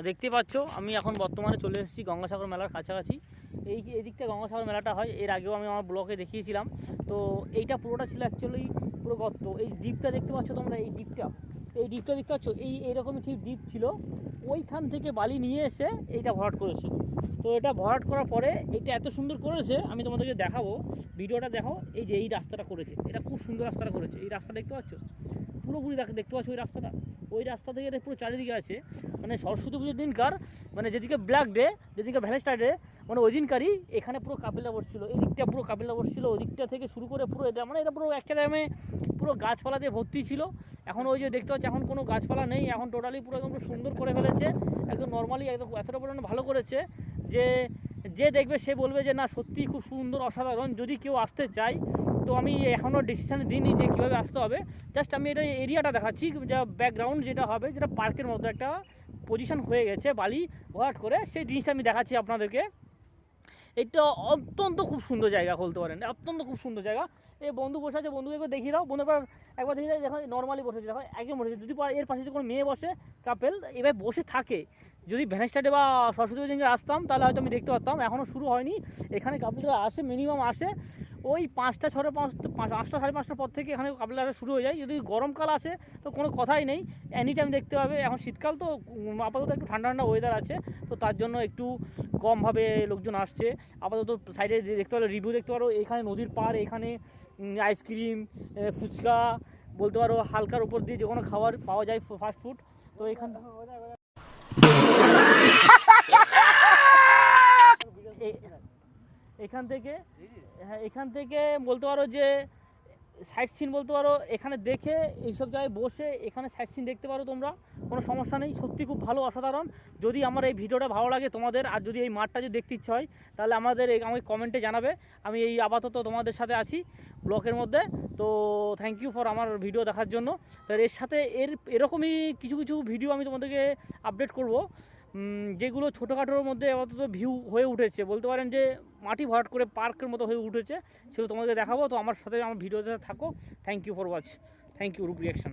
দেখতে পাচ্ছ আমি এখন বর্তমানে চলে এসেছি গঙ্গাসাগর মেলার কাছাকাছি। এই দিকটা গঙ্গাসাগর মেলাটা হয়, এর আগেও আমি আমার ব্লগে দেখিয়েছিলাম। তো এইটা পুরোটা ছিল অ্যাকচুয়ালি পুরো গর্ত। এই দ্বীপটা দেখতে পাচ্ছ তোমরা, এই দ্বীপটা দেখতে পাচ্ছ, এইরকমই ঠিক দ্বীপ ছিল। ওইখান থেকে বালি নিয়ে এসে এইটা ভরাট করেছে। তো এটা ভরাট করার পরে এটা এত সুন্দর করেছে, আমি তোমাদেরকে দেখাবো, ভিডিওটা দেখো। এই যে এই রাস্তাটা করেছে, এটা খুব সুন্দর রাস্তাটা করেছে। এই রাস্তা দেখতে পাচ্ছ, পুরোপুরি দেখতে পাচ্ছ ওই রাস্তাটা। ওই রাস্তা থেকে এটা পুরো চারিদিকে আছে। মানে সরস্বতী পুজোর দিনকার, মানে যেদিকে ব্ল্যাক ডে, যেদিকে ভ্যালেন্টাইন ডে, মানে ওই দিনকারই এখানে পুরো কাপিলা বসছিল। এই দিকটা পুরো কাপিলা বসছিল, ওই দিকটা থেকে শুরু করে পুরো এটা, মানে এটা পুরো একটা টাইমে পুরো গাছপালা দিয়ে ভর্তি ছিল। এখন ওই যে দেখতে পাচ্ছি এখন কোনো গাছপালা নেই, এখন টোটালি পুরো একদম সুন্দর করে ফেলেছে, একদম নর্মালি একদম এতটা পরিমাণে ভালো করেছে যে দেখবে সে বলবে যে না সত্যি খুব সুন্দর, অসাধারণ। যদি কেউ আসতে চায়, তো আমি এখনও ডিসিশান দিইনি যে কীভাবে আসতে হবে। জাস্ট আমি এটা এরিয়াটা দেখাচ্ছি, যা ব্যাকগ্রাউন্ড যেটা হবে, যেটা পার্কের মতো একটা পজিশন হয়ে গেছে বালি ভরাট করে, সেই জিনিসটা আমি দেখাচ্ছি আপনাদেরকে। এটা অত্যন্ত খুব সুন্দর জায়গা বলতে পারেন, অত্যন্ত খুব সুন্দর জায়গা। এই বন্ধু বসে আছে, বন্ধুকে একবার দেখিয়ে দাও। বন্ধু একবার দেখিয়ে দাও, দেখো নর্মালি বসেছে, দেখো একজন বসেছে। যদি এর পাশে যদি কোনো মেয়ে বসে, কাপেল এবার বসে থাকে, যদি ভ্যালেন্টাইন ডে বা সরস্বতী পুজোর দিনকে আসতাম তাহলে হয়তো আমি দেখতে পারতাম। এখনও শুরু হয়নি, এখানে কাপেলরা আসে, মিনিমাম আসে ওই 5টা 5:30 পর থেকে এখানে কাপেলরা আসা শুরু হয়ে যায়। যদি গরমকাল আসে তো কোনো কথাই নেই, এনি টাইম দেখতে পাবে। এখন শীতকাল তো আপাতত একটু ঠান্ডা ঠান্ডা ওয়েদার আছে, তো তার জন্য একটু কমভাবে লোকজন আসছে। আপাতত সাইডে দেখতে পারো, রিভিউ দেখতে পারো, এখানে নদীর পাড়, এখানে আইসক্রিম, ফুচকা বলতে পারো, হালকার উপর দিয়ে যে কোনো খাবার পাওয়া যায়, ফাস্ট ফুড। তো এখান থেকে বলতে পারো যে সাইট সিন বলতে পারো, এখানে দেখে এইসব জায়গায় বসে এখানে সাইট সিন দেখতে পারো তোমরা, কোনো সমস্যা নেই। সত্যি খুব ভালো, অসাধারণ। যদি আমার এই ভিডিওটা ভালো লাগে তোমাদের, আর যদি এই মাঠটা যদি দেখতে ইচ্ছে হয়, তাহলে আমাকে কমেন্টে জানাবে। আমি এই আপাতত তোমাদের সাথে আছি ব্লকের মধ্যে। তো থ্যাংক ইউ ফর আমার ভিডিও দেখার জন্য। তো এর সাথে এরকমই কিছু ভিডিও আমি তোমাদেরকে আপডেট করব, যেগুলো ছোটোখাটোর মধ্যে আপাতত ভিউ হয়ে উঠেছে, বলতে পারেন যে মাটি ভরাট করে পার্কের মতো হয়ে উঠেছে, সেগুলো তোমাদেরকে দেখাবো। তো আমার সাথে আমার ভিডিওতে থাকো। Thank you for watch, thank you রূপ রিয়াকশন।